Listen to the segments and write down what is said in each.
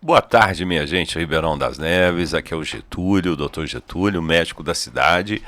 Boa tarde, minha gente, Ribeirão das Neves. Aqui é o Getúlio, o doutor Getúlio, médico da cidade.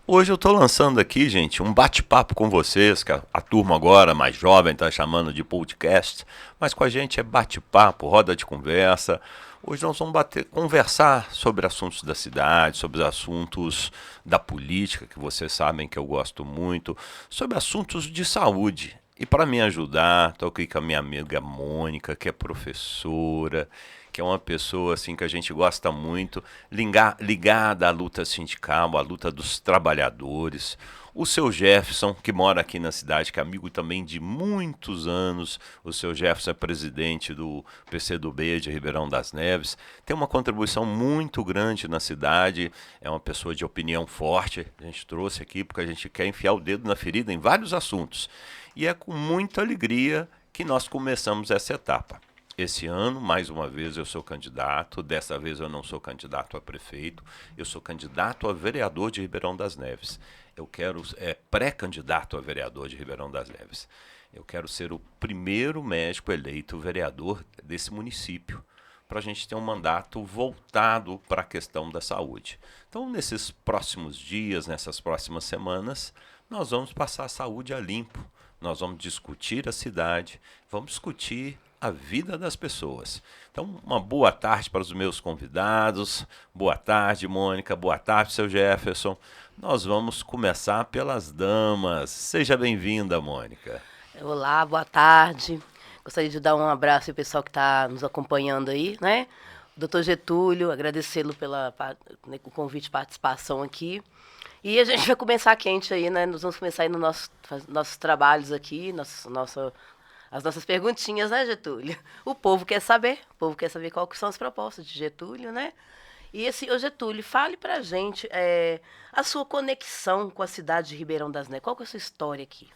Hoje eu estou lançando aqui, gente, um bate-papo com vocês, que a turma agora, mais jovem, está chamando de podcast, mas com a gente é bate-papo, roda de conversa. Hoje nós vamos conversar sobre assuntos da cidade, sobre assuntos da política, que vocês sabem que eu gosto muito, sobre assuntos de saúde. E para me ajudar, estou aqui com a minha amiga Mônica, que é professora, que é uma pessoa assim que a gente gosta muito, ligada à luta sindical, à luta dos trabalhadores. O seu Jefferson, que mora aqui na cidade, que é amigo também de muitos anos. O seu Jefferson é presidente do PCdoB de Ribeirão das Neves. Tem uma contribuição muito grande na cidade. É uma pessoa de opinião forte. A gente trouxe aqui porque a gente quer enfiar o dedo na ferida em vários assuntos. E é com muita alegria que nós começamos essa etapa. Esse ano, mais uma vez, eu sou candidato. Dessa vez eu não sou candidato a prefeito, eu sou candidato a vereador de Ribeirão das Neves. Eu quero pré-candidato a vereador de Ribeirão das Neves. Eu quero ser o primeiro médico eleito vereador desse município, para a gente ter um mandato voltado para a questão da saúde. Então, nesses próximos dias, nessas próximas semanas, nós vamos passar a saúde a limpo. Nós vamos discutir a cidade, vamos discutir a vida das pessoas. Então, uma boa tarde para os meus convidados. Boa tarde, Mônica. Boa tarde, seu Jefferson. Nós vamos começar pelas damas. Seja bem-vinda, Mônica. Olá, boa tarde. Gostaria de dar um abraço ao pessoal que está nos acompanhando aí, né? Doutor Getúlio, agradecê-lo o convite e participação aqui. E a gente vai começar quente aí, né? Nós vamos começar aí nossos trabalhos aqui, as nossas perguntinhas, né, Getúlio? O povo quer saber quais são as propostas de Getúlio, né? Ô Getúlio, fale pra gente a sua conexão com a cidade de Ribeirão das Neves. Qual que é a sua história aqui?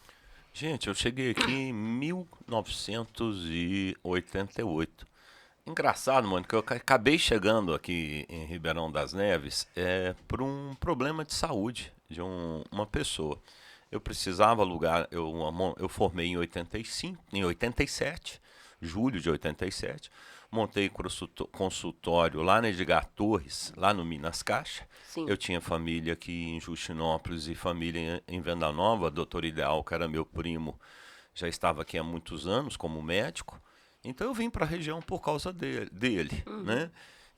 Gente, eu cheguei aqui em 1988. Engraçado, mano, que eu acabei chegando aqui em Ribeirão das Neves por um problema de saúde de uma pessoa. Eu precisava alugar, eu formei em 85, em 87, julho de 87. Montei consultório lá na Edgar Torres, lá no Minas Caixa. Sim. Eu tinha família aqui em Justinópolis e família em Venda Nova. Doutor Ideal, que era meu primo, já estava aqui há muitos anos como médico. Então eu vim para a região por causa dele, Uhum. né?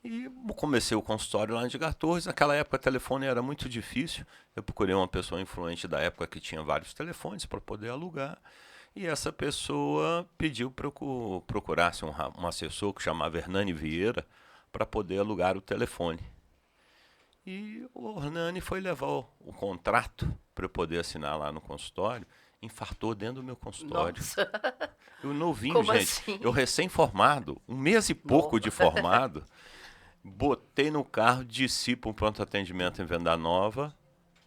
E comecei o consultório lá em Edgar Torres. Naquela época o telefone era muito difícil. Eu procurei uma pessoa influente da época que tinha vários telefones para poder alugar. E essa pessoa pediu para eu procurasse um assessor que chamava Hernani Vieira para poder alugar o telefone. E o Hernani foi levar o contrato para eu poder assinar lá no consultório. Infartou dentro do meu consultório. Nossa, Eu novinho, como gente. Eu assim? recém-formado, um mês e pouco de Nossa. formado, botei no carro, desci para um pronto atendimento em Venda Nova,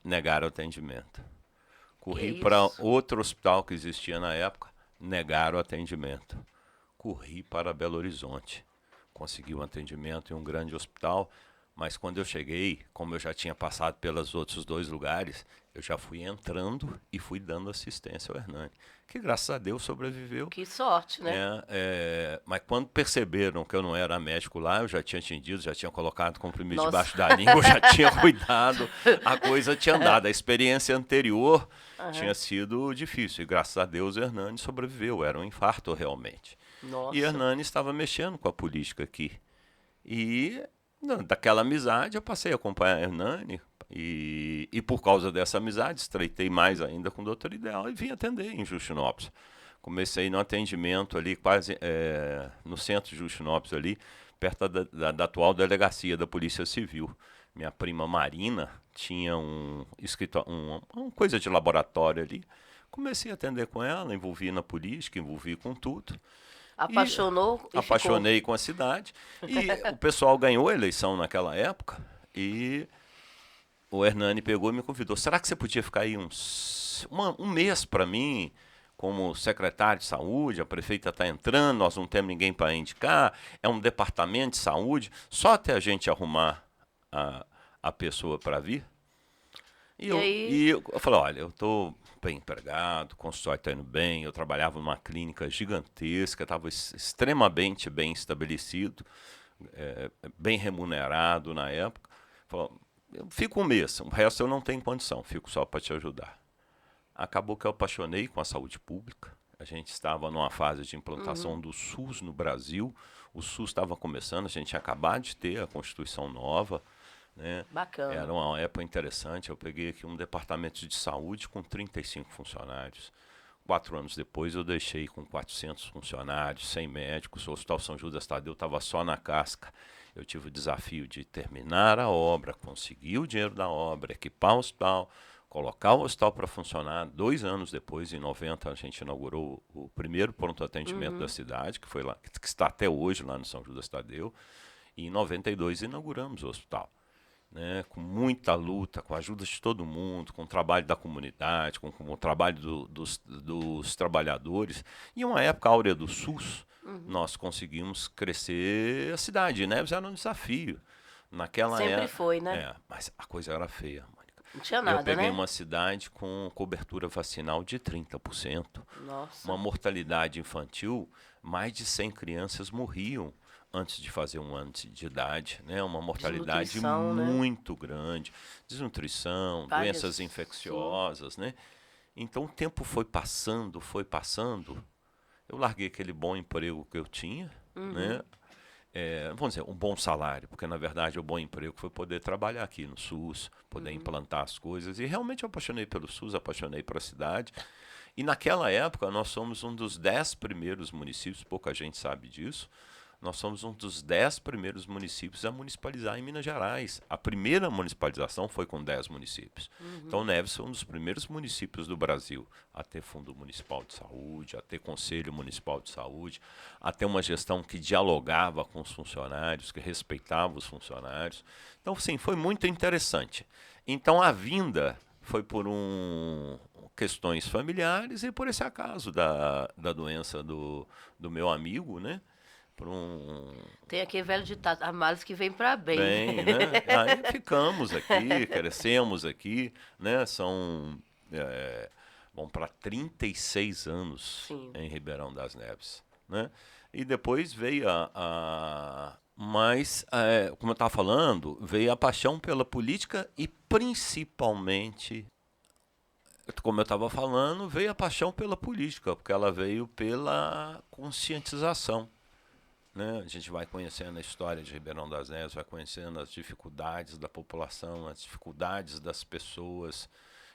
negaram o atendimento. Que Corri para isso? outro hospital que existia na época, negaram o atendimento. Corri para Belo Horizonte. Consegui um atendimento em um grande hospital, mas quando eu cheguei, como eu já tinha passado pelos outros dois lugares, eu já fui entrando e fui dando assistência ao Hernani, que graças a Deus sobreviveu. Que sorte, né? Mas quando perceberam que eu não era médico lá, eu já tinha atendido, já tinha colocado comprimido Nossa. debaixo da língua, já tinha cuidado, a coisa tinha andado. A experiência anterior tinha Aham. sido difícil e graças a Deus Hernani sobreviveu, era um infarto realmente. E Nossa. Hernani estava mexendo com a política aqui. E daquela amizade eu passei a acompanhar Hernani e por causa dessa amizade estreitei mais ainda com o Doutor Ideal e vim atender em Justinópolis. Comecei no atendimento ali, quase no centro de Justinópolis ali, perto da atual delegacia da Polícia Civil. Minha prima Marina tinha uma coisa de laboratório ali. Comecei a atender com ela, envolvi na política, envolvi com tudo. E Apaixonou e ficou. apaixonei com a cidade. E o pessoal ganhou a eleição naquela época. E o Hernani pegou e me convidou. Será que você podia ficar aí um mês para mim, como secretário de saúde? A prefeita está entrando, nós não temos ninguém para indicar. É um departamento de saúde. Só até a gente arrumar a, a pessoa para vir. E E eu, aí, e eu falei, olha, eu estou bem empregado, o consultório está indo bem, eu trabalhava numa clínica gigantesca, estava extremamente bem estabelecido. bem remunerado na época. Falou, eu fico um mês, o resto eu não tenho condição, fico só para te ajudar. Acabou que eu apaixonei com a saúde pública. A gente estava numa fase de implantação do SUS no Brasil. O SUS estava começando, a gente tinha acabado de ter a Constituição nova, né? Bacana. Era uma época interessante. Eu peguei aqui um departamento de saúde com 35 funcionários. 4 anos depois eu deixei com 400 funcionários, 100 médicos. O Hospital São Judas Tadeu estava só na casca. Eu tive o desafio de terminar a obra, conseguir o dinheiro da obra, equipar o hospital, colocar o hospital para funcionar. 2 anos depois, em 90, a gente inaugurou o primeiro pronto-atendimento da cidade, que foi lá, que está até hoje lá no São Judas Tadeu. E em 92 inauguramos o hospital. Né, com muita luta, com a ajuda de todo mundo, com o trabalho da comunidade, com o trabalho dos trabalhadores. E uma época áurea do SUS, nós conseguimos crescer a cidade. Neves era um desafio. Naquela Sempre foi, né? mas a coisa era feia, Mônica. Não tinha nada, Eu peguei né? uma cidade com cobertura vacinal de 30%. Nossa. Uma mortalidade infantil, mais de 100 crianças morriam antes de fazer 1 ano de idade, né? Uma mortalidade Desnutrição, né? muito grande, desnutrição, Várias, doenças infecciosas, né? Então o tempo foi passando, foi passando. Eu larguei aquele bom emprego que eu tinha, né? Vamos dizer, um bom salário, porque na verdade o bom emprego foi poder trabalhar aqui no SUS, poder implantar as coisas. E realmente eu apaixonei pelo SUS, apaixonei pela cidade. E naquela época nós somos um dos 10 primeiros municípios, pouca gente sabe disso. Nós somos um dos 10 primeiros municípios a municipalizar em Minas Gerais. A primeira municipalização foi com 10 municípios. Então, Neves foi um dos primeiros municípios do Brasil a ter Fundo Municipal de Saúde, a ter Conselho Municipal de Saúde, a ter uma gestão que dialogava com os funcionários, que respeitava os funcionários. Então, sim, foi muito interessante. Então, a vinda foi por questões familiares e por esse acaso da doença do meu amigo, né? Tem aquele velho ditado, há males que vem para bem. Bem, né? Aí ficamos aqui, crescemos aqui, né? Vão para 36 anos Sim. em Ribeirão das Neves, né? E depois veio como eu estava falando, veio a paixão pela política e principalmente, como eu estava falando, veio a paixão pela política, porque ela veio pela conscientização. Né? A gente vai conhecendo a história de Ribeirão das Neves, vai conhecendo as dificuldades da população, as dificuldades das pessoas.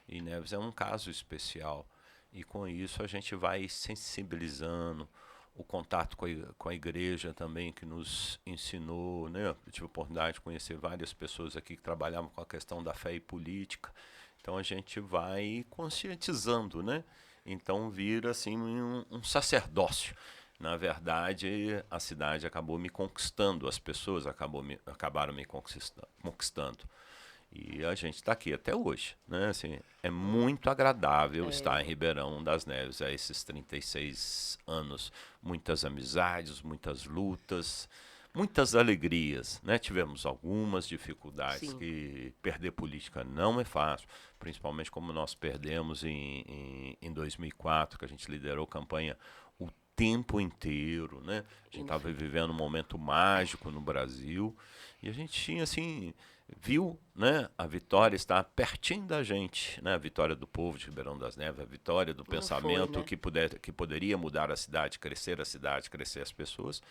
E Neves é um caso especial. E com isso a gente vai sensibilizando o contato com a igreja também, que nos ensinou. Né? Eu tive a oportunidade de conhecer várias pessoas aqui que trabalhavam com a questão da fé e política. Então a gente vai conscientizando, né? Então vira assim um sacerdócio. Na verdade, a cidade acabou me conquistando, as pessoas acabaram me conquistando. E a gente está aqui até hoje. Né? Assim, é muito agradável estar em Ribeirão das Neves a esses 36 anos. Muitas amizades, muitas lutas, muitas alegrias. Né? Tivemos algumas dificuldades, Sim. que perder política não é fácil, principalmente como nós perdemos em 2004, que a gente liderou campanha o tempo inteiro, né? A gente estava vivendo um momento mágico no Brasil e a gente tinha assim, viu, né, a vitória estar pertinho da gente, né? A vitória do povo de Ribeirão das Neves, a vitória do pensamento, né? que poderia mudar a cidade, crescer as pessoas,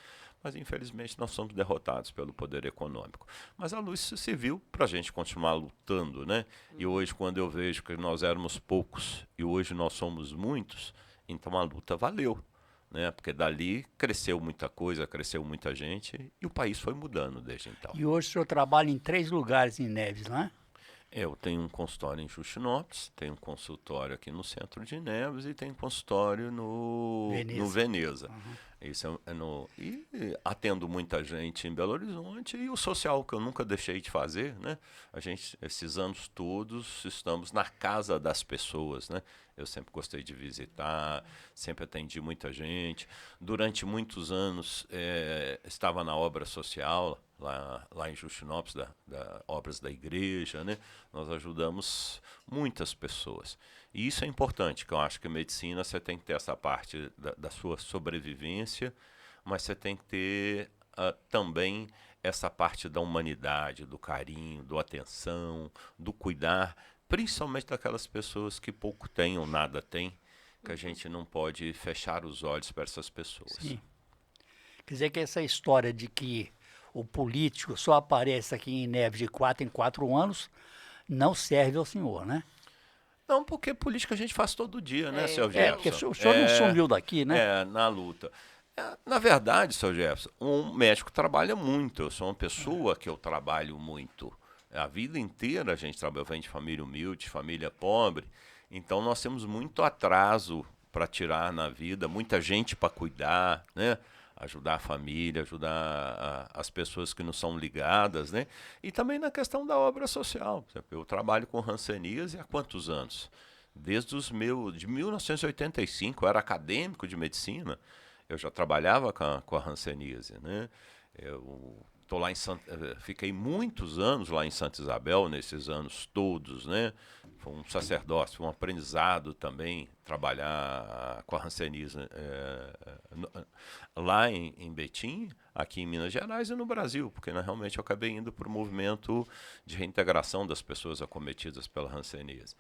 mas infelizmente nós somos derrotados pelo poder econômico. Mas a luz se viu para a gente continuar lutando, né? E hoje, quando eu vejo que nós éramos poucos e hoje nós somos muitos, então a luta valeu. Né? Porque dali cresceu muita coisa, cresceu muita gente e o país foi mudando desde então. E hoje o senhor trabalha em 3 lugares em Neves, não é? Eu tenho um consultório em Justinópolis, tenho um consultório aqui no centro de Neves e tenho um consultório no Veneza. Isso e atendo muita gente em Belo Horizonte e o social que eu nunca deixei de fazer, né? A gente, esses anos todos, estamos na casa das pessoas, né? Eu sempre gostei de visitar, sempre atendi muita gente. Durante muitos anos estava na obra social, lá em Justinópolis, da obras da igreja, né? Nós ajudamos muitas pessoas. E isso é importante, que eu acho que a medicina você tem que ter essa parte da sua sobrevivência, mas você tem que ter também essa parte da humanidade, do carinho, do atenção, do cuidar, principalmente daquelas pessoas que pouco têm ou nada têm, que a gente não pode fechar os olhos para essas pessoas. Sim. Quer dizer que essa história de que o político só aparece aqui em Neves de 4 em 4 anos não serve ao senhor, né? Não, porque política a gente faz todo dia, né, seu Porque Jefferson? o senhor não sumiu daqui, né? Na luta. Na verdade, seu Jefferson, um médico trabalha muito. Eu sou uma pessoa que eu trabalho muito. A vida inteira a gente trabalha, vem de família humilde, família pobre. Então nós temos muito atraso para tirar na vida, muita gente para cuidar, né? Ajudar a família, ajudar as pessoas que não são ligadas, né? E também na questão da obra social. Eu trabalho com hanseníase há quantos anos? Desde de 1985, eu era acadêmico de medicina, eu já trabalhava com a hanseníase, né? Eu tô lá fiquei muitos anos lá em Santa Isabel, nesses anos todos, né? Foi um sacerdócio, foi um aprendizado também trabalhar com a hanseníase lá em Betim, aqui em Minas Gerais e no Brasil, porque realmente eu acabei indo para o movimento de reintegração das pessoas acometidas pela hanseníase.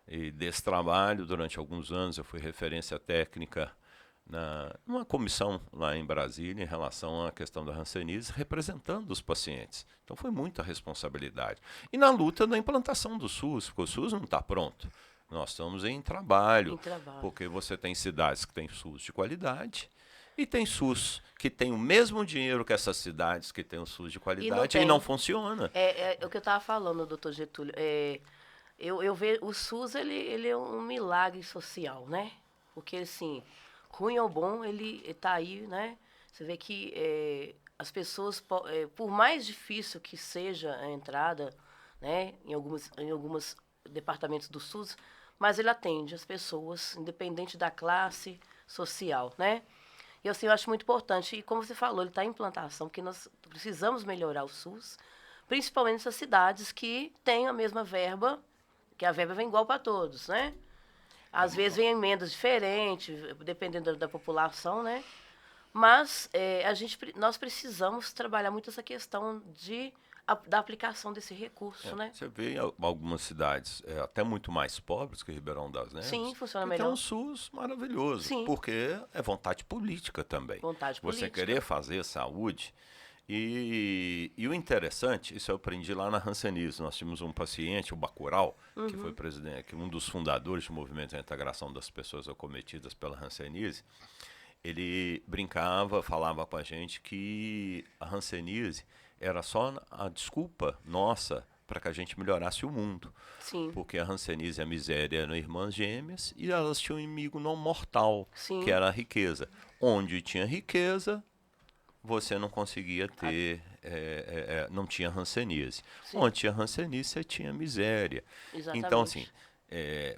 E desse trabalho, durante alguns anos, eu fui referência técnica numa comissão lá em Brasília em relação à questão da hanseníase, representando os pacientes. Então foi muita responsabilidade. E na luta da implantação do SUS, porque o SUS não está pronto. Nós estamos em trabalho, porque você tem cidades que têm SUS de qualidade e tem SUS que tem o mesmo dinheiro que essas cidades que têm o SUS de qualidade e não funciona. É o que eu estava falando, doutor Getúlio. Eu vejo o SUS, ele é um milagre social, né? Porque, assim, ruim ou bom, ele está aí, né? Você vê que as pessoas, por mais difícil que seja a entrada, né, em alguns departamentos do SUS, mas ele atende as pessoas, independente da classe social, né? E assim, eu acho muito importante. E como você falou, ele está em implantação, porque nós precisamos melhorar o SUS, principalmente nessas cidades que têm a mesma verba, que a verba vem igual para todos, né? Às vezes vem emendas diferentes, dependendo da população, né? Mas nós precisamos trabalhar muito essa questão da aplicação desse recurso, né? Você vê algumas cidades até muito mais pobres que Ribeirão das Neves. Sim, funciona que melhor. tem um SUS maravilhoso. Sim. Porque é vontade política também. Vontade política. Você querer fazer saúde. E o interessante, isso eu aprendi lá na hanseníase. Nós tínhamos um paciente, o Bacurau, que foi presidente, um dos fundadores do movimento de integração das pessoas acometidas pela hanseníase. Ele brincava, falava com a gente que a hanseníase era só a desculpa nossa para que a gente melhorasse o mundo. Sim. Porque a hanseníase e a miséria eram irmãs gêmeas e elas tinham um inimigo não mortal, Sim. que era a riqueza. Onde tinha riqueza, você não conseguia ter, não tinha hanseníase. Sim. Onde tinha hanseníase, você tinha miséria. Exatamente. Então, assim,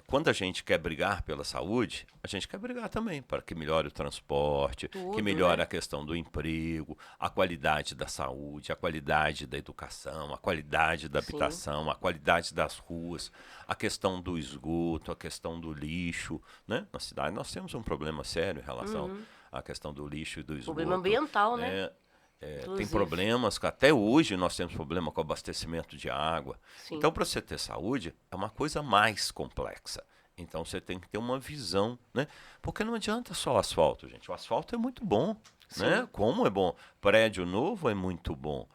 quando a gente quer brigar pela saúde, a gente quer brigar também para que melhore o transporte, Tudo, que melhore, né? a questão do emprego, a qualidade da saúde, a qualidade da educação, a qualidade da Sim. habitação, a qualidade das ruas, a questão do esgoto, a questão do lixo, né? Na cidade nós temos um problema sério em relação à questão do lixo e do esgoto. Problema ambiental, né? Tem Inclusive. problemas, que até hoje nós temos problema com o abastecimento de água. Sim. Então, para você ter saúde, é uma coisa mais complexa. Então, você tem que ter uma visão, né? Porque não adianta só o asfalto, gente. O asfalto é muito bom, né? Como é bom. Prédio novo é muito bom.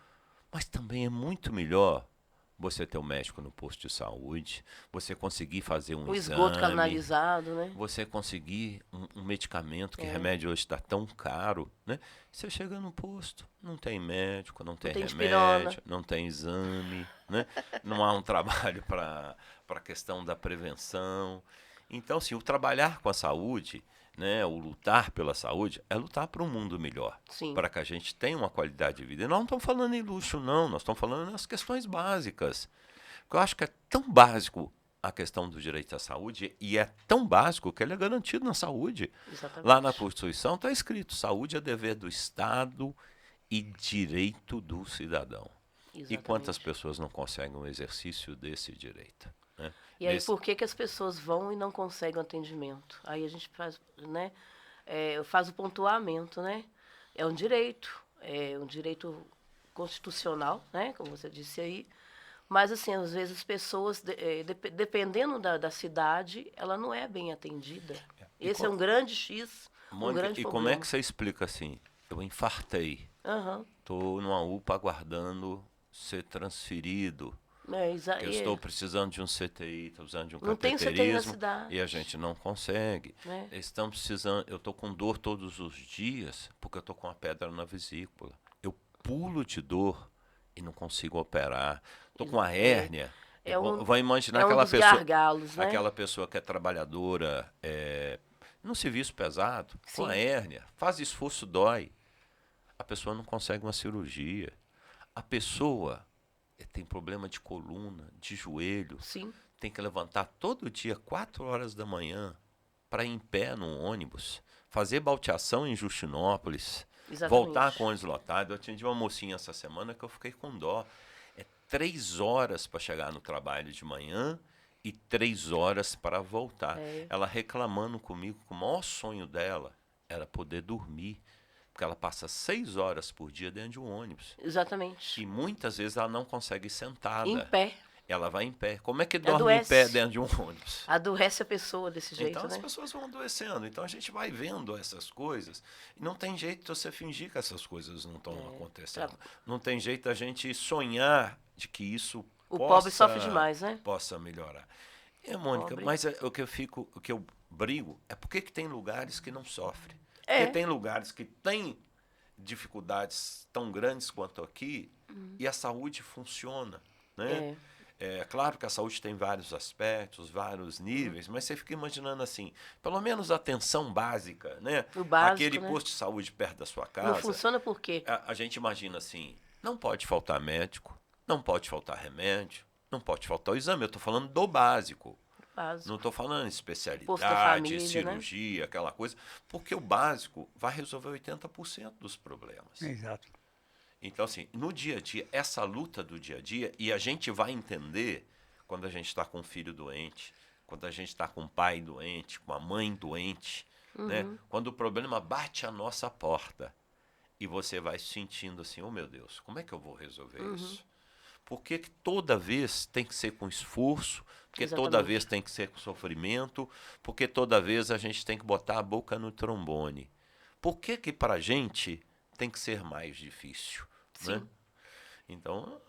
Mas também é muito melhor você ter um médico no posto de saúde, você conseguir fazer um O exame, esgoto canalizado, né? você conseguir um medicamento, que remédio hoje está tão caro, né? Você chega no posto, não tem médico, não tem tem remédio, dipirona. não tem exame, né? Não há um trabalho para a questão da prevenção. Então, assim, o trabalhar com a saúde, né, o lutar pela saúde, é lutar para um mundo melhor, Sim. para que a gente tenha uma qualidade de vida. E nós não estamos falando em luxo, não, nós estamos falando nas questões básicas. Porque eu acho que é tão básico a questão do direito à saúde, e é tão básico que ele é garantido na saúde. Exatamente. Lá na Constituição está escrito: saúde é dever do Estado e direito do cidadão. Exatamente. E quantas pessoas não conseguem o exercício desse direito? Né? E aí, por que as pessoas vão e não conseguem o atendimento? Aí a gente faz, né, faz o pontuamento, né? É um direito. é um direito constitucional, né, como você disse aí, mas, assim, às vezes as pessoas, dependendo da cidade, ela não é bem atendida. E Esse é um grande X, um Mônica, grande e como é problema. que você explica assim? Eu infartei, Aham. estou numa UPA aguardando ser transferido, que eu estou precisando de um CTI, estou precisando de um não tem CTI na cateterismo cidade, e a gente não consegue. né? Estão precisando, eu estou com dor todos os dias porque eu estou com uma pedra na vesícula. Eu pulo de dor e não consigo operar. Estou com uma hérnia. É um, Vai imaginar é um dos gargalos, né? aquela pessoa que é trabalhadora, num serviço pesado, com a Sim, hérnia, faz esforço, dói. A pessoa não consegue uma cirurgia. A pessoa tem problema de coluna, de joelho, sim, tem que levantar todo dia 4 horas da manhã para ir em pé num ônibus, fazer balteação em Justinópolis, voltar com o exatamente. ônibus lotado. Eu atendi uma mocinha essa semana que eu fiquei com dó. É 3 horas para chegar no trabalho de manhã e 3 horas para voltar. É, Ela reclamando comigo que o maior sonho dela era poder dormir, porque ela passa 6 horas por dia dentro de um ônibus. exatamente. E muitas vezes ela não consegue ir Em sentada. pé. Ela vai em pé. Como é que dorme em pé Adoece. dentro de um ônibus? Adoece a pessoa desse Então jeito, as né? pessoas vão adoecendo. Então a gente vai vendo essas coisas e não tem jeito de você fingir que essas coisas não estão acontecendo. Não tem jeito da gente sonhar de que isso O pobre sofre demais, né? possa melhorar. Mônica, Pobre. mas o que eu brigo é porque que tem lugares que não sofrem. Porque É, tem lugares que têm dificuldades tão grandes quanto aqui e a saúde funciona, né? é. É claro que a saúde tem vários aspectos, vários níveis, mas você fica imaginando assim, pelo menos a atenção básica, né? O básico, Aquele né? posto de saúde perto da sua Não casa, funciona por quê? a gente imagina assim, não pode faltar médico, não pode faltar remédio, não pode faltar o exame. Eu estou falando do básico. Não Básico. estou falando em Posto da especialidade, família, né? cirurgia, aquela coisa, porque o básico vai resolver 80% dos problemas. Exato. Então, assim, no dia a dia, essa luta do dia a dia, e a gente vai entender quando a gente está com um filho doente, quando a gente está com um pai doente, com a mãe doente, né? Quando o problema bate à nossa porta e você vai sentindo assim, oh meu Deus, como é que eu vou resolver isso? Por que que toda vez tem que ser com esforço? Porque toda Exatamente. vez tem que ser com sofrimento? Porque toda vez a gente tem que botar a boca no trombone? Por que que para a gente tem que ser mais difícil? Né? Sim. Então,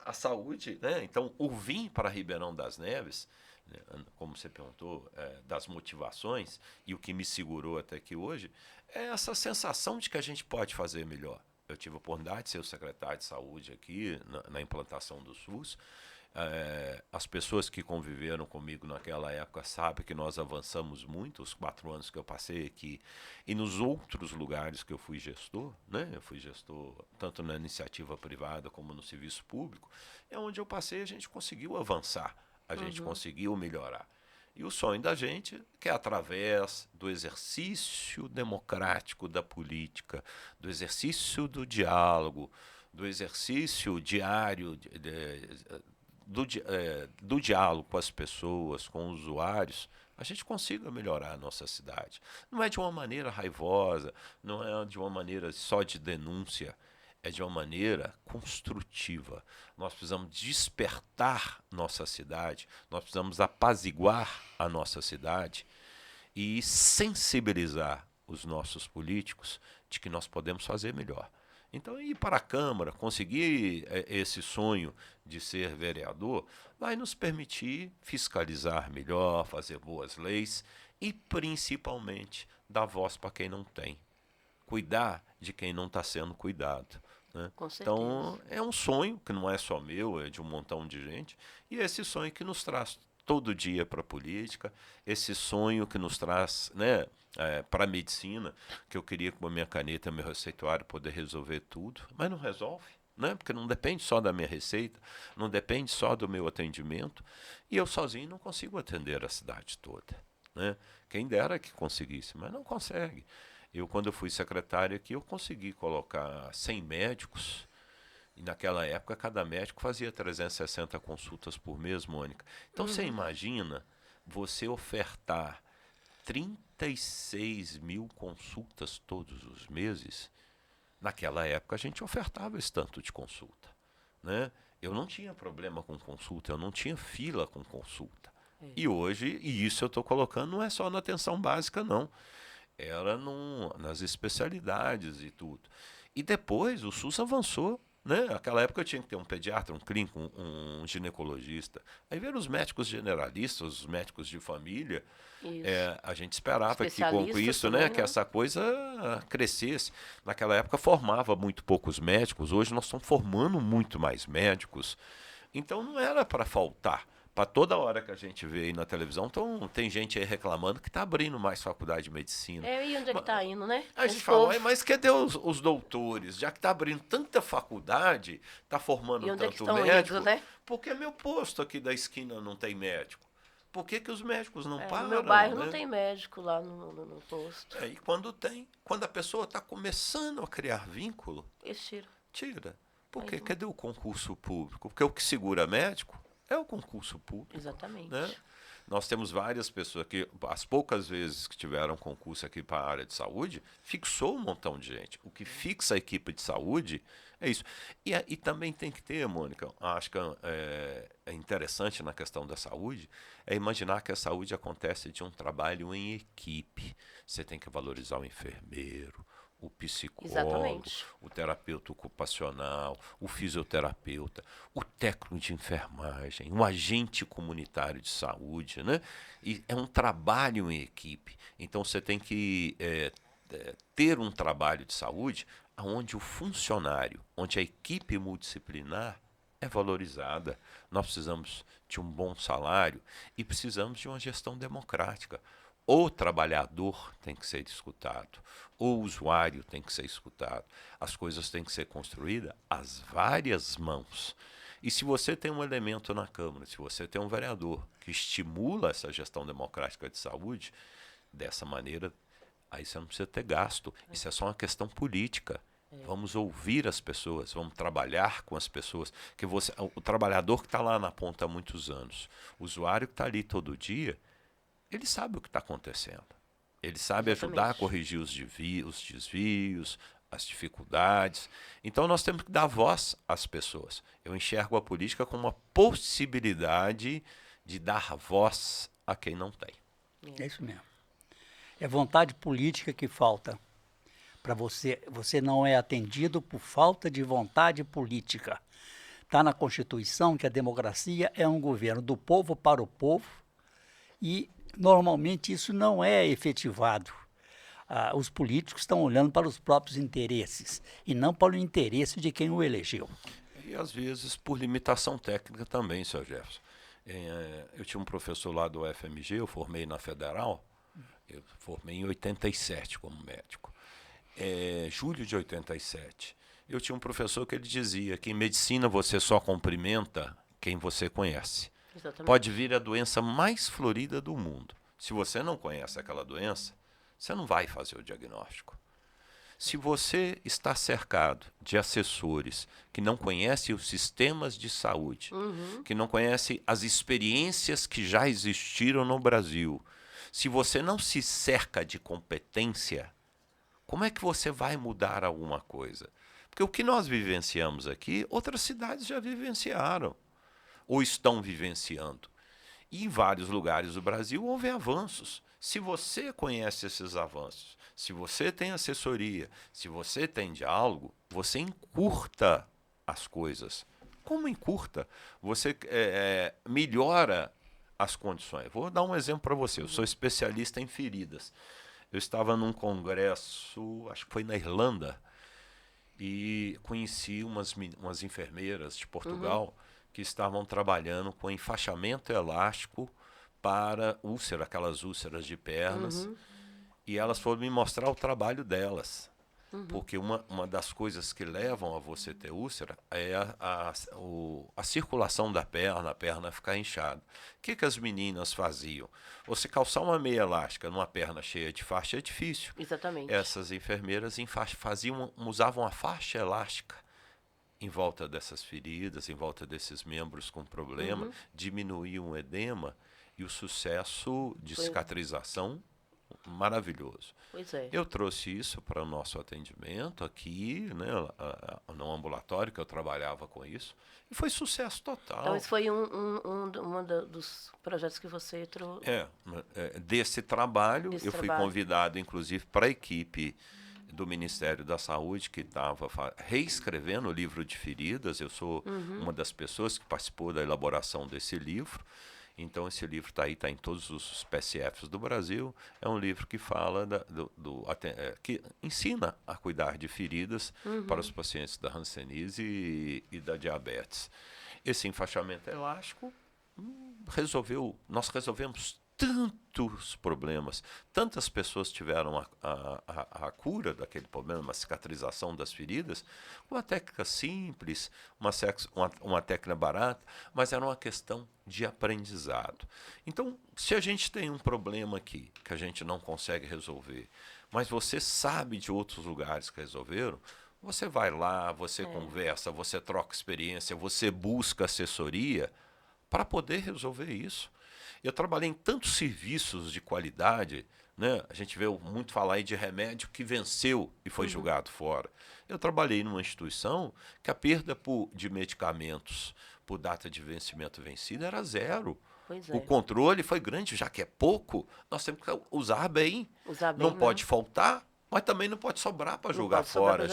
a saúde, né? Então, o vir para Ribeirão das Neves, né, como você perguntou, das motivações, e o que me segurou até aqui hoje, é essa sensação de que a gente pode fazer melhor. Eu tive a oportunidade de ser o secretário de saúde aqui, na implantação do SUS. As pessoas que conviveram comigo naquela época sabem que nós avançamos muito, os 4 anos que eu passei aqui, e nos outros lugares que eu fui gestor, né? Eu fui gestor tanto na iniciativa privada como no serviço público, é onde eu passei, a gente conseguiu avançar, a gente conseguiu melhorar. E o sonho da gente, que é através do exercício democrático da política, do exercício do diálogo, do exercício diário do diálogo com as pessoas, com os usuários, a gente consiga melhorar a nossa cidade. Não é de uma maneira raivosa, não é de uma maneira só de denúncia, é de uma maneira construtiva. Nós precisamos despertar nossa cidade, nós precisamos apaziguar a nossa cidade e sensibilizar os nossos políticos de que nós podemos fazer melhor. Então, ir para a Câmara, conseguir esse sonho de ser vereador, vai nos permitir fiscalizar melhor, fazer boas leis e, principalmente, dar voz para quem não tem. Cuidar de quem não está sendo cuidado. Né? Com certeza. Então, é um sonho que não é só meu, é de um montão de gente, e esse sonho que nos traz todo dia para a política, esse sonho que nos traz, né, para a medicina, que eu queria com a minha caneta, meu receituário, poder resolver tudo, mas não resolve. Né? Porque não depende só da minha receita, não depende só do meu atendimento, e eu sozinho não consigo atender a cidade toda. Né? Quem dera que conseguisse, mas não consegue. Quando eu fui secretário aqui, eu consegui colocar 100 médicos, e naquela época cada médico fazia 360 consultas por mês, Mônica. Então você imagina você ofertar 36 mil consultas todos os meses Naquela época a gente ofertava esse tanto de consulta, né? Eu não tinha problema com consulta, eu não tinha fila com consulta. E hoje, e isso eu estou colocando, não é só na atenção básica, não. Era nas especialidades e tudo. E depois o SUS avançou, né? Naquela época eu tinha que ter um pediatra, um clínico, um ginecologista. Aí vieram os médicos generalistas, os médicos de família. Isso. A gente esperava que com Especialistas isso, também, né, que né? essa coisa crescesse. Naquela época formava muito poucos médicos, hoje nós estamos formando muito mais médicos. Então não era para faltar. Para toda hora que a gente vê aí na televisão, então, tem gente aí reclamando que está abrindo mais faculdade de medicina. E onde é que tá indo, né? A gente Esse fala, povo. "Ué, mas cadê os doutores? Já que está abrindo tanta faculdade, está formando E onde é que tanto estão médico, indo, né? por que meu posto aqui da esquina não tem médico? Por que os médicos não No param? meu bairro né? não tem médico lá no posto. E quando tem, quando a pessoa está começando a criar vínculo, Eles tiram. tira. Por quê? Mas não. Cadê o concurso público? Porque o que segura médico é o concurso público. Exatamente. Né? Nós temos várias pessoas que, as poucas vezes que tiveram concurso aqui para a área de saúde, fixou um montão de gente. O que fixa a equipe de saúde é isso. E também tem que ter, Mônica, acho que é interessante na questão da saúde, é imaginar que a saúde acontece de um trabalho em equipe. Você tem que valorizar o enfermeiro, o psicólogo, Exatamente. o terapeuta ocupacional, o fisioterapeuta, o técnico de enfermagem, o agente comunitário de saúde, né? E é um trabalho em equipe. Então você tem que ter um trabalho de saúde onde o funcionário, onde a equipe multidisciplinar é valorizada. Nós precisamos de um bom salário e precisamos de uma gestão democrática. O trabalhador tem que ser escutado, o usuário tem que ser escutado, as coisas têm que ser construídas às várias mãos. E se você tem um elemento na Câmara, se você tem um vereador que estimula essa gestão democrática de saúde, dessa maneira, aí você não precisa ter gasto. Isso é só uma questão política. Vamos ouvir as pessoas, vamos trabalhar com as pessoas. Que o trabalhador que está lá na ponta há muitos anos, o usuário que está ali todo dia, ele sabe o que está acontecendo. Ele sabe ajudar a corrigir os desvios, as dificuldades. Então nós temos que dar voz às pessoas. Eu enxergo a política como uma possibilidade de dar voz a quem não tem. É isso mesmo. É vontade política que falta. Para você, você não é atendido por falta de vontade política. Está na Constituição que a democracia é um governo do povo para o povo e normalmente isso não é efetivado. Os políticos estão olhando para os próprios interesses e não para o interesse de quem o elegeu. E às vezes por limitação técnica também, Sr. Jefferson. Eu tinha um professor lá do UFMG, eu formei na Federal, eu formei em 87 como médico. Julho de 87. Eu tinha um professor que ele dizia que em medicina você só cumprimenta quem você conhece. Exatamente. Pode vir a doença mais florida do mundo. Se você não conhece aquela doença, você não vai fazer o diagnóstico. Se você está cercado de assessores que não conhecem os sistemas de saúde, que não conhecem as experiências que já existiram no Brasil, se você não se cerca de competência, como é que você vai mudar alguma coisa? Porque o que nós vivenciamos aqui, outras cidades já vivenciaram ou estão vivenciando. E em vários lugares do Brasil houve avanços. Se você conhece esses avanços, se você tem assessoria, se você tem diálogo, você encurta as coisas. Como encurta? Você melhora as condições. Vou dar um exemplo para você. Eu sou especialista em feridas. Eu estava num congresso, acho que foi na Irlanda, e conheci umas enfermeiras de Portugal que estavam trabalhando com enfaixamento elástico para úlcera, aquelas úlceras de pernas, e elas foram me mostrar o trabalho delas. Porque uma das coisas que levam a você ter úlcera é a circulação da perna, a perna ficar inchada. O que as meninas faziam? Você calçar uma meia elástica numa perna cheia de faixa é difícil. Exatamente. Essas enfermeiras usavam a faixa elástica em volta dessas feridas, em volta desses membros com problema, diminuíam o edema e o sucesso de cicatrização maravilhoso. Pois é. Eu trouxe isso para o nosso atendimento aqui, né, no ambulatório, que eu trabalhava com isso, e foi sucesso total. Então, esse foi dos projetos que você trouxe. Desse trabalho, Desse eu fui trabalho. convidado, inclusive, para a equipe do Ministério da Saúde, que estava reescrevendo o livro de feridas. Eu sou uma das pessoas que participou da elaboração desse livro. Então, esse livro está aí, está em todos os PSFs do Brasil. É um livro que fala, que ensina a cuidar de feridas para os pacientes da hanseníase e da diabetes. Esse enfaixamento elástico nós resolvemos tantos problemas, tantas pessoas tiveram a cura daquele problema, a cicatrização das feridas, uma técnica simples, uma técnica barata, mas era uma questão de aprendizado. Então, se a gente tem um problema aqui que a gente não consegue resolver, mas você sabe de outros lugares que resolveram, você vai lá, você conversa, você troca experiência, você busca assessoria para poder resolver isso. Eu trabalhei em tantos serviços de qualidade, né? A gente vê muito falar aí de remédio que venceu e foi julgado fora. Eu trabalhei numa instituição que a perda de medicamentos por data de vencimento vencida era zero. Pois O é. controle foi grande, já que é pouco, nós temos que usar bem. Não pode faltar, mas também não pode sobrar para jogar fora,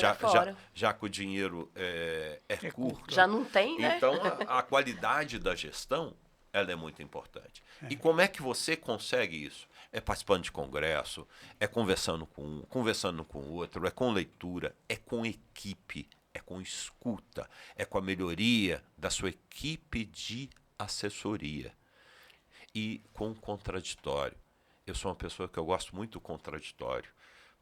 já que o dinheiro é curto. Já não tem, né? Então, a qualidade da gestão, ela é muito importante. E como é que você consegue isso? É participando de congresso, é conversando com um, conversando com o outro, é com leitura, é com equipe, é com escuta, é com a melhoria da sua equipe de assessoria. E com o contraditório. Eu sou uma pessoa que eu gosto muito do contraditório,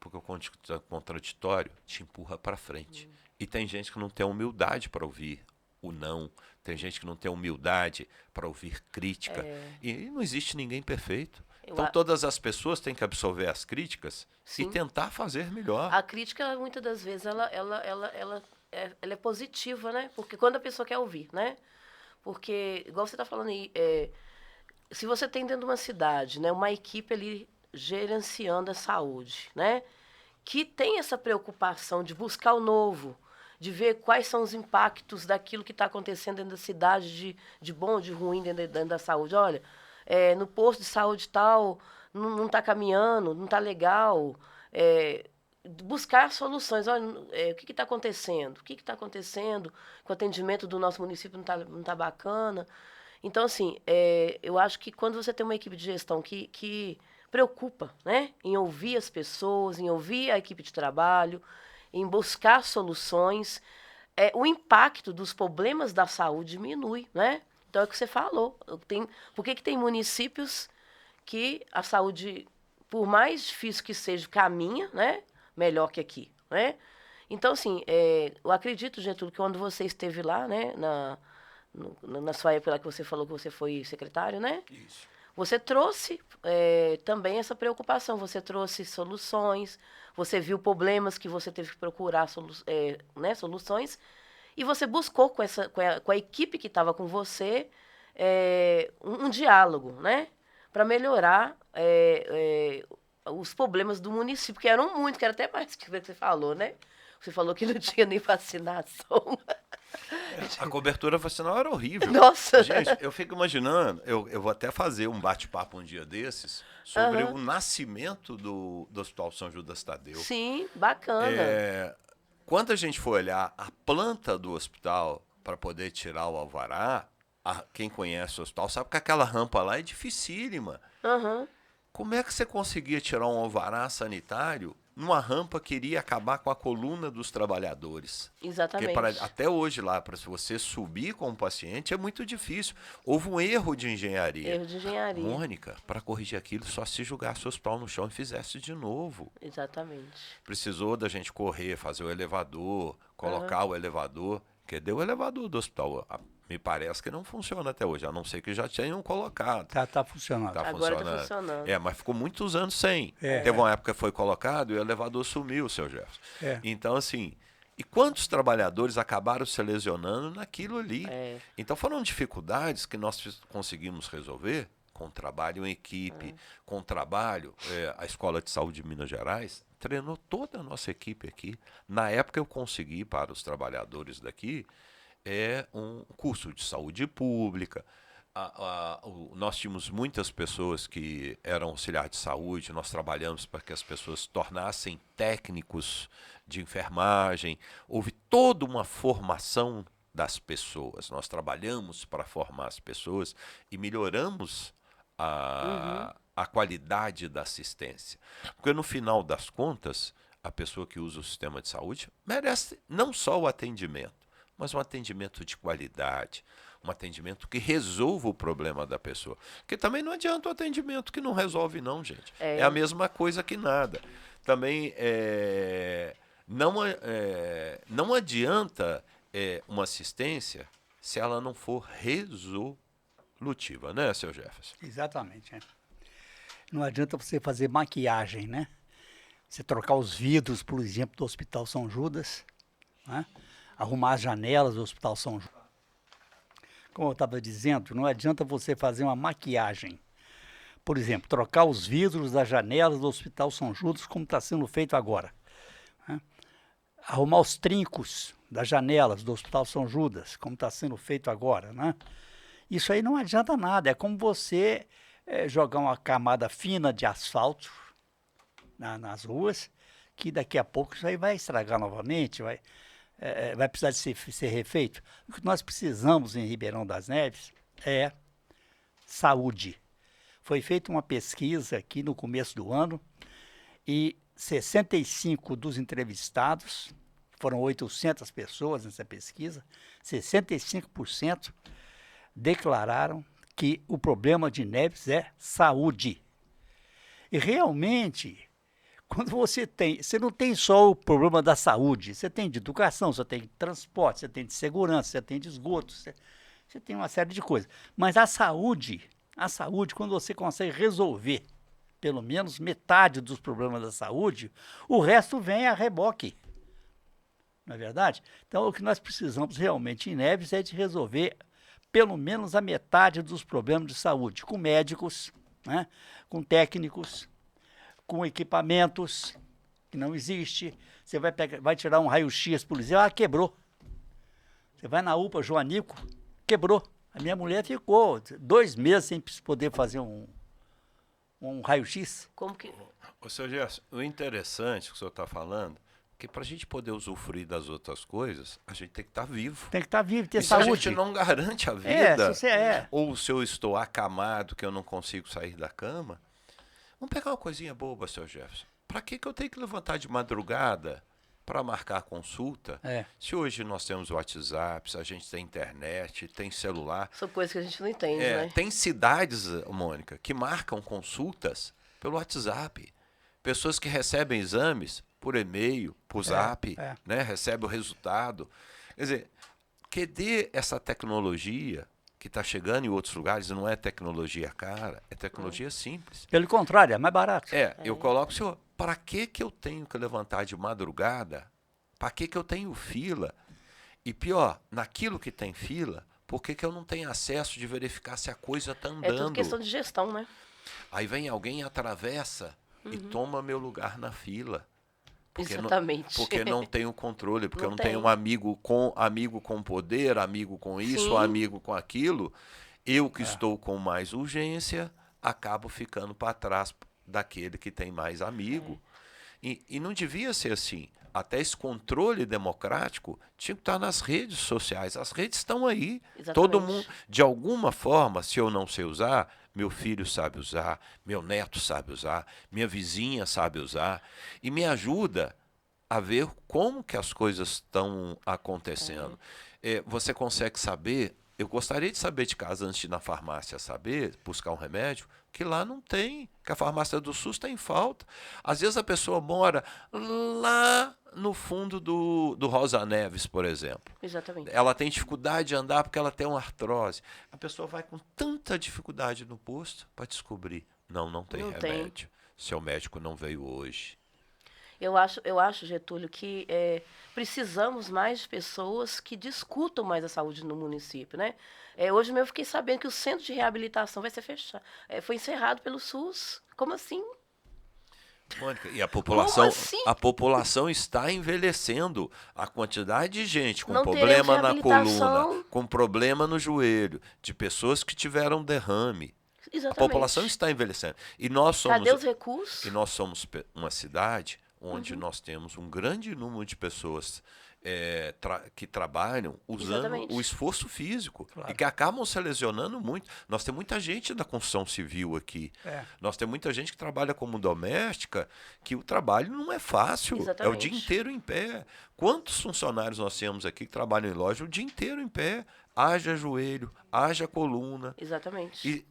porque o contraditório te empurra para frente. E tem gente que não tem humildade para ouvir o não, tem gente que não tem humildade para ouvir crítica. E não existe ninguém perfeito. Então todas as pessoas têm que absorver as críticas e tentar fazer melhor. A crítica, muitas das vezes, ela é positiva, né? Porque quando a pessoa quer ouvir, né? Porque, igual você está falando aí, se você tem dentro de uma cidade, né, uma equipe ali gerenciando a saúde, né? Que tem essa preocupação de buscar o novo, de ver quais são os impactos daquilo que está acontecendo dentro da cidade, de bom, de ruim dentro da saúde. Olha, no posto de saúde tal, não está caminhando, não está legal. Buscar soluções. Olha, o que está acontecendo? O que está acontecendo? Que o atendimento do nosso município não tá bacana. Então, assim, eu acho que quando você tem uma equipe de gestão que preocupa, né, em ouvir as pessoas, em ouvir a equipe de trabalho, em buscar soluções, o impacto dos problemas da saúde diminui, né? Então é o que você falou. Por que tem municípios que a saúde, por mais difícil que seja, caminha, né? Melhor que aqui, né? Então, assim, eu acredito, Getúlio, que quando você esteve lá, né, na sua época lá que você falou que você foi secretário, né? Isso. Você trouxe também essa preocupação, você trouxe soluções, você viu problemas que você teve que procurar soluções, e você buscou com a equipe que estava com você um diálogo, né? Para melhorar os problemas do município, que eram muitos, que era até mais que você falou, né? Você falou que não tinha nem vacinação. A cobertura vacinal era horrível. Nossa! Gente, eu fico imaginando, eu vou até fazer um bate-papo um dia desses sobre o nascimento do Hospital São Judas Tadeu. Sim, bacana. Quando a gente for olhar a planta do hospital para poder tirar o alvará, quem conhece o hospital sabe que aquela rampa lá é dificílima. Como é que você conseguia tirar um alvará sanitário numa rampa que iria acabar com a coluna dos trabalhadores? Exatamente. Porque até hoje lá, para você subir com o paciente, é muito difícil. Houve um erro de engenharia. Erro de engenharia. Mônica, para corrigir aquilo, só se jogasse o hospital no chão e fizesse de novo. Exatamente. Precisou da gente correr, fazer o elevador, colocar o elevador. Cadê o elevador do hospital? Me parece que não funciona até hoje, a não ser que já tenham colocado. Tá funcionando. Agora está funcionando. Mas ficou muitos anos sem. Teve uma época que foi colocado e o elevador sumiu, seu Jefferson. Então, assim, e quantos trabalhadores acabaram se lesionando naquilo ali? Então, foram dificuldades que nós conseguimos resolver com trabalho em equipe, com trabalho. A Escola de Saúde de Minas Gerais treinou toda a nossa equipe aqui. Na época eu consegui para os trabalhadores daqui um curso de saúde pública. Nós tínhamos muitas pessoas que eram auxiliar de saúde, nós trabalhamos para que as pessoas se tornassem técnicos de enfermagem. Houve toda uma formação das pessoas. Nós trabalhamos para formar as pessoas e melhoramos a qualidade da assistência. Porque no final das contas, a pessoa que usa o sistema de saúde merece não só o atendimento, mas um atendimento de qualidade, um atendimento que resolva o problema da pessoa. Porque também não adianta o atendimento que não resolve não, gente. É a mesma coisa que nada. Também não adianta uma assistência se ela não for resolutiva, né, seu Jefferson? Exatamente. Não adianta você fazer maquiagem, né? Você trocar os vidros, por exemplo, do Hospital São Judas, né? Arrumar as janelas do Hospital São Judas. Como eu estava dizendo, não adianta você fazer uma maquiagem. Por exemplo, trocar os vidros das janelas do Hospital São Judas, como está sendo feito agora, né? Arrumar os trincos das janelas do Hospital São Judas, como está sendo feito agora, né? Isso aí não adianta nada. É como você jogar uma camada fina de asfalto nas ruas, que daqui a pouco isso aí vai estragar novamente, vai precisar de ser refeito. O que nós precisamos em Ribeirão das Neves é saúde. Foi feita uma pesquisa aqui no começo do ano e 65 dos entrevistados, foram 800 pessoas nessa pesquisa, 65% declararam que o problema de Neves é saúde. E realmente, quando você não tem só o problema da saúde, você tem de educação, você tem de transporte, você tem de segurança, você tem de esgoto, você tem uma série de coisas. Mas a saúde, quando você consegue resolver pelo menos metade dos problemas da saúde, o resto vem a reboque. Não é verdade? Então, o que nós precisamos realmente em Neves é de resolver pelo menos a metade dos problemas de saúde, com médicos, né, com técnicos, com equipamentos que não existe. Você vai tirar um raio-x, por exemplo, quebrou. Você vai na UPA Joanico, quebrou. A minha mulher ficou 2 meses sem poder fazer um raio-x. Como que... Ô, seu Gerson, o interessante que o senhor está falando, que para a gente poder usufruir das outras coisas, a gente tem que estar vivo. Tem que estar vivo, ter e saúde. Se a gente não garante a vida, se você ou se eu estou acamado, que eu não consigo sair da cama, vamos pegar uma coisinha boba, seu Jefferson. Para que eu tenho que levantar de madrugada para marcar consulta? Se hoje nós temos WhatsApp, se a gente tem internet, tem celular. São coisas que a gente não entende, né? Tem cidades, Mônica, que marcam consultas pelo WhatsApp. Pessoas que recebem exames por e-mail, por zap, né? Recebem o resultado. Quer dizer, cadê essa tecnologia que está chegando em outros lugares? Não é tecnologia cara, é tecnologia simples. Pelo contrário, é mais barato. Eu coloco, senhor, para que eu tenho que levantar de madrugada? Para que eu tenho fila? E pior, naquilo que tem fila, por que eu não tenho acesso de verificar se a coisa está andando? É tudo questão de gestão, né? Aí vem alguém, atravessa e toma meu lugar na fila. Exatamente. Porque não tem o controle, porque eu não tem. tenho um amigo com poder, amigo com isso, amigo com aquilo. Eu que estou com mais urgência, acabo ficando para trás daquele que tem mais amigo. E não devia ser assim. Até esse controle democrático tinha que estar nas redes sociais. As redes estão aí. Exatamente. Todo mundo, de alguma forma, se eu não sei usar, meu filho sabe usar, meu neto sabe usar, minha vizinha sabe usar. E me ajuda a ver como que as coisas estão acontecendo. Você consegue saber... Eu gostaria de saber de casa, antes de ir na farmácia buscar um remédio, que lá não tem, que a farmácia do SUS está em falta. Às vezes a pessoa mora lá no fundo do Rosa Neves, por exemplo. Exatamente. Ela tem dificuldade de andar porque ela tem uma artrose. A pessoa vai com tanta dificuldade no posto para descobrir, não tem remédio. Seu médico não veio hoje. Eu acho, Getúlio, que precisamos mais de pessoas que discutam mais a saúde no município, né? Hoje mesmo eu fiquei sabendo que o centro de reabilitação vai ser fechado. Foi encerrado pelo SUS. Como assim? Mônica, e Como assim? a população está envelhecendo. A quantidade de gente com Não teremos problema na coluna, reabilitação. com problema no joelho, de pessoas que tiveram derrame. A Exatamente. população está envelhecendo. E nós somos, Cadê os recursos? e nós somos uma cidade onde nós temos um grande número de pessoas que trabalham usando Exatamente. o esforço físico Claro. e que acabam se lesionando muito. Nós temos muita gente da construção civil aqui. Nós temos muita gente que trabalha como doméstica, que o trabalho não é fácil. É o Exatamente. dia inteiro em pé. Quantos funcionários nós temos aqui que trabalham em loja o dia inteiro em pé? Haja joelho, haja coluna. Exatamente. E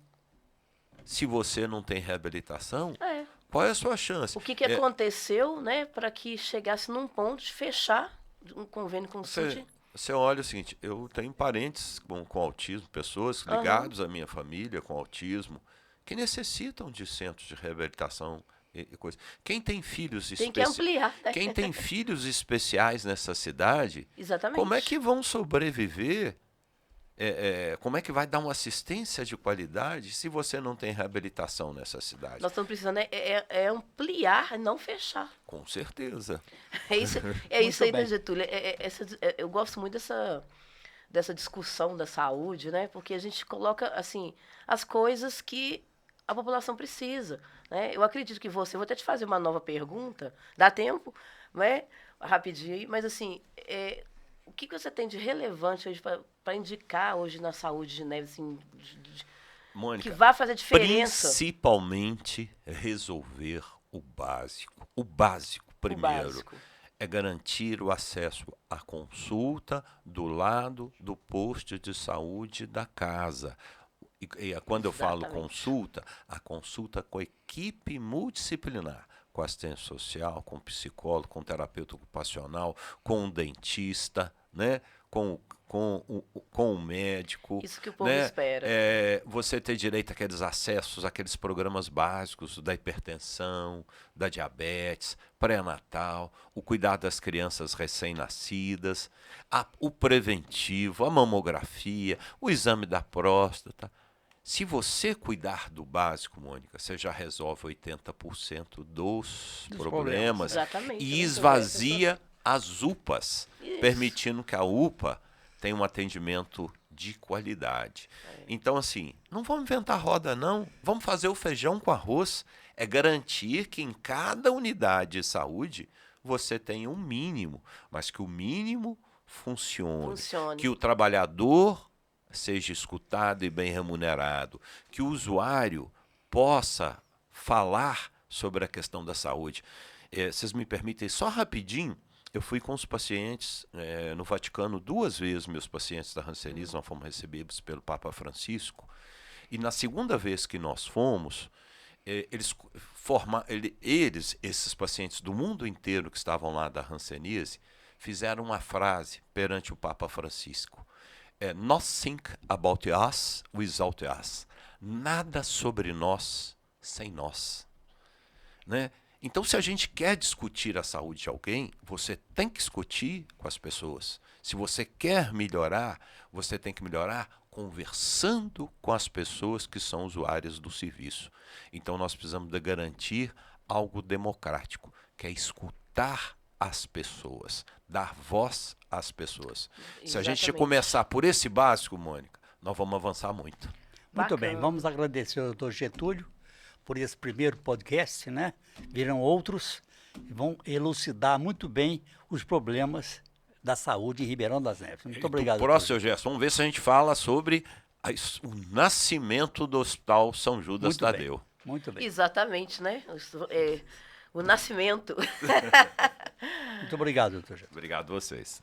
se você não tem reabilitação, É. qual é a sua chance? O que aconteceu, né, para que chegasse num ponto de fechar um convênio com o SUD? Você olha o seguinte, eu tenho parentes com autismo, pessoas ligadas à minha família com autismo, que necessitam de centros de reabilitação e coisa. Quem tem filhos Tem que ampliar, né? Quem tem filhos especiais nessa cidade, Exatamente. como é que vão sobreviver? Como é que vai dar uma assistência de qualidade se você não tem reabilitação nessa cidade? Nós estamos precisando ampliar, não fechar. Com certeza. É isso aí, né, bem. Getúlio? Eu gosto muito dessa discussão da saúde, né? Porque a gente coloca, assim, as coisas que a população precisa, né? Eu acredito que eu vou até te fazer uma nova pergunta, dá tempo, né? Rapidinho aí, mas assim, o que você tem de relevante hoje para indicar hoje na saúde de Neves, assim, Mônica, que vai fazer diferença? principalmente resolver o básico. O básico primeiro. básico. É garantir o acesso à consulta do lado do posto de saúde da casa. E quando eu falo Exatamente. consulta, a consulta com equipe multidisciplinar, com assistente social, com psicólogo, com terapeuta ocupacional, com um dentista, né? com o médico. Isso que o povo né? espera. Você ter direito àqueles acessos, àqueles programas básicos da hipertensão, da diabetes, pré-natal, o cuidado das crianças recém-nascidas, o preventivo, a mamografia, o exame da próstata. Se você cuidar do básico, Mônica, você já resolve 80% dos problemas Exatamente. e esvazia as UPAs, Isso. permitindo que a UPA tenha um atendimento de qualidade. Então, assim, não vamos inventar roda, não. Vamos fazer o feijão com arroz. É garantir que em cada unidade de saúde você tenha um mínimo, mas que o mínimo funcione. Que o trabalhador seja escutado e bem remunerado, que o usuário possa falar sobre a questão da saúde. Vocês me permitem só rapidinho, eu fui com os pacientes no Vaticano 2 vezes, meus pacientes da Hanseníase, nós fomos recebidos pelo Papa Francisco, e na segunda vez que nós fomos, esses pacientes do mundo inteiro que estavam lá da Hanseníase, fizeram uma frase perante o Papa Francisco. Nothing about us without us. Nada sobre nós sem nós. Né? Então, se a gente quer discutir a saúde de alguém, você tem que discutir com as pessoas. Se você quer melhorar, você tem que melhorar conversando com as pessoas que são usuárias do serviço. Então, nós precisamos de garantir algo democrático, que é escutar as pessoas, dar voz às pessoas. Exatamente. Se a gente começar por esse básico, Mônica, nós vamos avançar muito. Muito bem, vamos agradecer ao doutor Getúlio por esse primeiro podcast, né? Virão outros e vão elucidar muito bem os problemas da saúde em Ribeirão das Neves. Muito obrigado. Próximo, Gerson, vamos ver se a gente fala sobre o nascimento do Hospital São Judas Tadeu. Muito bem. Exatamente, né? O nascimento. Muito obrigado, doutor Getúlio. Obrigado a vocês.